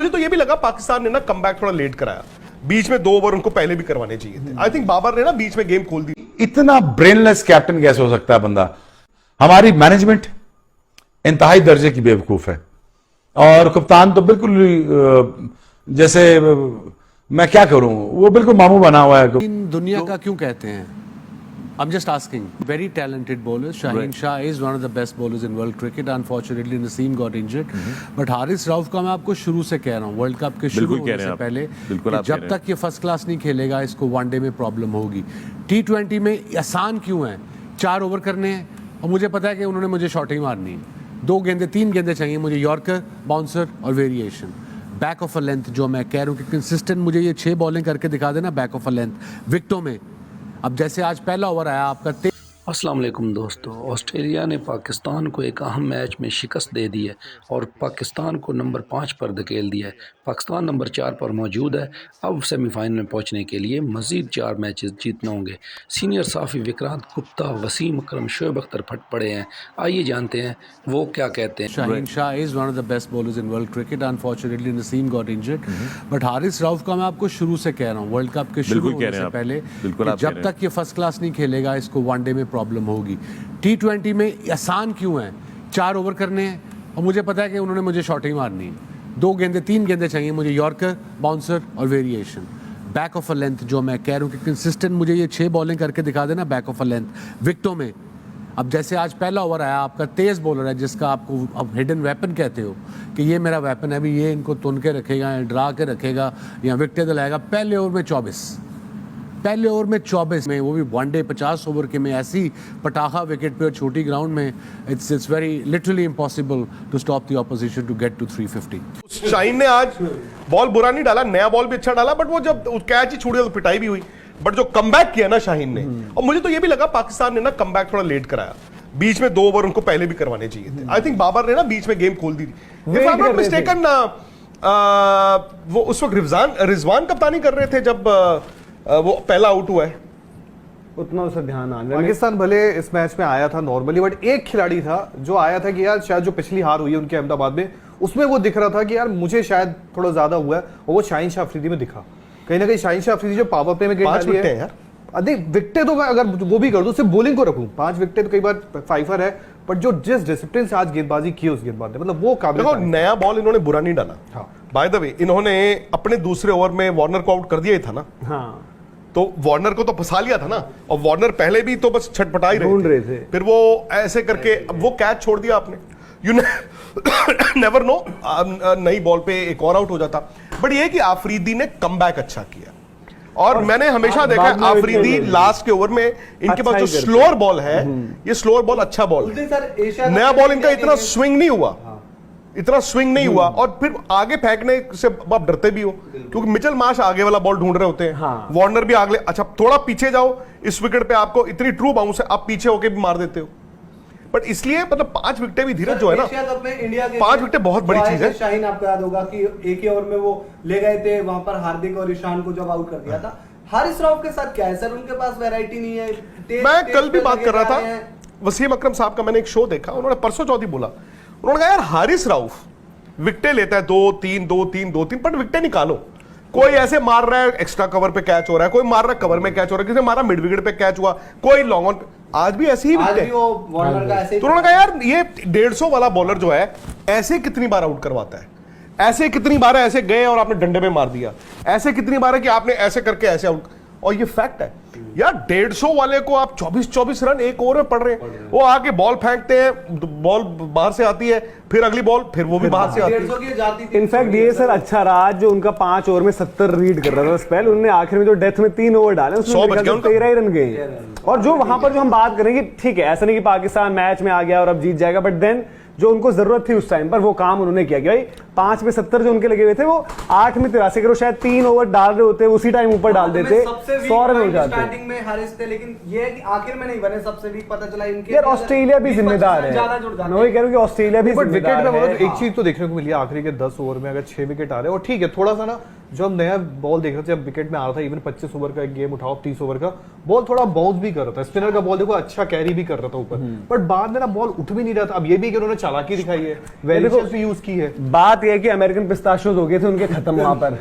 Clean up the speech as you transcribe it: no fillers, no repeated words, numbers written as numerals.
मुझे तो ये भी लगा पाकिस्तान ने ना कमबैक थोड़ा लेट कराया, बीच में 2 ओवर उनको पहले भी करवाने चाहिए थे। आई थिंक बाबर ने ना बीच में गेम खोल दी। इतना ब्रेनलेस कैप्टन कैसे हो सकता है बंदा? हमारी मैनेजमेंट इंतहाई दर्जे की बेवकूफ है और कप्तान तो बिल्कुल जैसे मैं क्या करूं, वो बिल्कुल मामू बना हुआ है। दुनिया का क्यों कहते हैं? I'm just asking. Very talented bowlers. Shaheen Shah is one of the best bowlers in world cricket. Unfortunately, Naseem got injured. But Haris Rauf का मैं आपको शुरू से कह रहा हूँ, वर्ल्ड कप के शुरू होने से पहले, जब तक ये फर्स्ट क्लास नहीं खेलेगा इसको वनडे में प्रॉब्लम होगी। T20 में आसान क्यों है? 4 ओवर करने हैं और मुझे पता है कि उन्होंने मुझे शॉट ही मारनी है। 2 गेंदे 3 गेंदे चाहिए मुझे, यॉर्कर, बाउंसर और variation. Back of a length जो मैं कह रहा हूँ कि कंसिस्टेंट मुझे ये 6 बॉलिंग करके दिखा देना बैक ऑफ अ लेंथ विकेटों में। अब जैसे आज पहला ओवर आया आपका अस्सलाम वालेकुम दोस्तों। ऑस्ट्रेलिया ने पाकिस्तान को एक अहम मैच में शिकस्त दे दी है और पाकिस्तान को नंबर 5 पर धकेल दिया है। पाकिस्तान नंबर 4 पर मौजूद है। अब सेमीफाइनल में पहुंचने के लिए मज़ीद 4 मैचेस जीतने होंगे। सीनियर साफ़ी विक्रांत गुप्ता, वसीम अकरम, शोएब अख्तर फट पड़े हैं। आइए जानते हैं वो क्या कहते हैं। Shaheen Shah is one of the best bowlers in world cricket. Unfortunately Naseem got injured. But Haris Rauf का मैं आपको शुरू से कह रहा हूँ, वर्ल्ड कप के शुरू होने से पहले, जब तक ये फर्स्ट क्लास नहीं खेलेगा इसको वनडे में प्रॉब्लम होगी। T20 में आसान क्यों है? 4 ओवर करने हैं और मुझे पता है कि उन्होंने मुझे शॉट ही मारनी है। 2 गेंदे 3 गेंदे चाहिए मुझे, यॉर्कर, बाउंसर और variation. Back of a length जो मैं कह रहा हूँ कि कंसिस्टेंट मुझे ये 6 बॉलिंग करके दिखा देना बैक ऑफ अ लेंथ विकेटों में। अब जैसे आज पहला ओवर आया आपका तेज़ बॉलर है जिसका आपको अब हिडन वेपन कहते हो कि ये मेरा वेपन है, अभी ये इनको तुन के रखेगा या डरा के रखेगा या विकेटें दिलाएगा। पहले ओवर में 24 में वो भी वनडे 50 ओवर के में ऐसी पटाखा विकेट पे और छोटी ग्राउंड में, it's very literally impossible to stop the opposition to get to 350। Shaheen ने आज बॉल बुरा नहीं डाला, नया बॉल भी अच्छा डाला, बट वो जब कैच ही छूट तो पिटाई भी हुई। बट जो कमबैक किया ना शाहीन ने, और मुझे तो ये भी लगा पाकिस्तान ने ना कमबैक थोड़ा लेट कराया, बीच में 2 ओवर उनको पहले भी करवाने चाहिए थे। आई थिंक बाबर ने ना बीच में गेम खोल दी। If I am not mistaken वो उस वक्त रिजवान कप्तानी कर रहे थे जब वो पहला आउट हुआ है। उतना उसे ध्यान आ रहा। पाकिस्तान भले इस मैच में आया था नॉर्मली, बट एक खिलाड़ी था जो आया था कि यार शायद जो पिछली हार हुई है उनके अहमदाबाद में, उसमें वो दिख रहा था कि यार मुझे शायद थोड़ा ज्यादा हुआ है, और वो शाहीन शाह अफरीदी में दिखा। कहीं ना कहीं शाहीन शाह अफरीदी जो पावर प्ले में गेंद डाली है यार, अधिक विकेटें तो मैं अगर वो भी कर दूं, सिर्फ बॉलिंग को रखूं 5 विकेटें तो कई बार फाइफर है, बट जो जिस डिसिप्लिन से आज गेंदबाजी की उस गेंदबाज ने, मतलब वो काबिल। देखो नया बॉल इन्होंने बुरा नहीं डाला। बाय द वे इन्होंने अपने दूसरे ओवर में वार्नर को आउट कर दिया ही था ना। हाँ, तो वार्नर को तो फंसा लिया था ना, और वार्नर पहले भी तो बस छटपटा ही रहे थे। फिर वो ऐसे करके अब वो कैच छोड़ दिया आपने। यू नेवर नो, नई बॉल पे एक और आउट हो जाता। बट ये कि आफरीदी ने कमबैक अच्छा किया, और मैंने हमेशा देखा आफरीदी लास्ट के ओवर में इनके पास जो स्लोअर बॉल है, ये स्लोअर बॉल अच्छा बॉल है। नया बॉल इनका इतना स्विंग नहीं हुआ, और फिर आगे फेंकने से आप डरते भी हो क्योंकि मिचेल मार्श आगे वाला बॉल ढूंढ रहे होते हैं। हाँ। वार्नर भी आगे, अच्छा थोड़ा पीछे जाओ, इस विकेट पे आपको इतनी ट्रू बाउंस है, आप पीछे होके भी मार देते हो। बट इसलिए मतलब 5 विकेटें भी धीरज जो है ना, 5 विकेटें बहुत बड़ी चीज है। शाहीन आपको याद होगा कि एक ही ओवर में वो ले गए थे वहां पर, हार्दिक और ईशान को जब आउट कर दिया था। हारिस रऊफ के साथ क्या है सर? उनके पास वैरायटी नहीं है। मैं कल भी बात कर रहा था, वसीम अकरम साहब का मैंने एक शो देखा, उन्होंने परसों चौथी बोला, उन्होंने कहा यार हारिस रऊफ विकेटें लेता है 2-3 2-3 पर विकेटें निकालो। कोई ऐसे मार रहा है एक्स्ट्रा कवर पे कैच हो रहा है, कोई मार रहा है कवर में कैच हो रहा है, किसी मारा मिड विकेट पे कैच हुआ, कोई लॉन्ग ऑन। आज भी ऐसी ही विकेट। तो उन्होंने कहा यार ये 150 वाला बॉलर जो है ऐसे कितनी बार आउट करवाता है, ऐसे कितनी बार ऐसे गए और आपने डंडे में मार दिया, ऐसे कितनी बार है कि आपने ऐसे करके ऐसे आउट। और ये फैक्ट है यार, 150 वाले को आप 24 रन एक ओवर में पड़ रहे हैं। वो आके बॉल फेंकते हैं, बॉल बाहर से आती है, फिर अगली बॉल, फिर वो भी बाहर से आती है। इनफैक्ट ये सर अच्छा रहा जो उनका 5 ओवर में 70 रीड कर रहा था स्पेल, उन्होंने आखिर में जो डेथ में 3 ओवर डाले उसमें 13 ही रन गए। और जो वहां पर जो हम बात करेंगे, ठीक है ऐसा नहीं कि पाकिस्तान मैच में आ गया और अब जीत जाएगा, बट देन जो उनको जरूरत थी उस टाइम पर वो काम उन्होंने किया कि भाई 5 में 70 जो उनके लगे हुए थे वो 8 में 83 करो, शायद 3 ओवर डाल रहे होते उसी टाइम ऊपर डाल देते, 100 रन हो जाते। स्टार्टिंग में हारिस थे, लेकिन ये है कि आखिर में नहीं बने, सबसे वीक पता चला इनके। यार ऑस्ट्रेलिया भी जिम्मेदार है, मैं वही कह रहा हूं कि ऑस्ट्रेलिया भी विकेट में एक चीज तो देखने को मिली आखिरी के 10 ओवर में अगर 6 विकेट आ रहे हैं, और ठीक है थोड़ा सा ना जो हम नया बॉल देख रहे थे, जब विकेट में आ रहा था, इवन 25 ओवर का एक गेम उठाओ, 30 ओवर का बॉल थोड़ा बाउंस भी कर रहा था, स्पिनर का बॉल देखो अच्छा कैरी भी कर रहा था ऊपर, बट बाद में ना बॉल उठ भी नहीं रहा था। अब ये भी कि उन्होंने चालाकी दिखाई है, वेरिएशंस भी यूज की है। बात ये है कि अमेरिकन पिस्ताशियोज हो गए थे उनके खत्म वहां पर।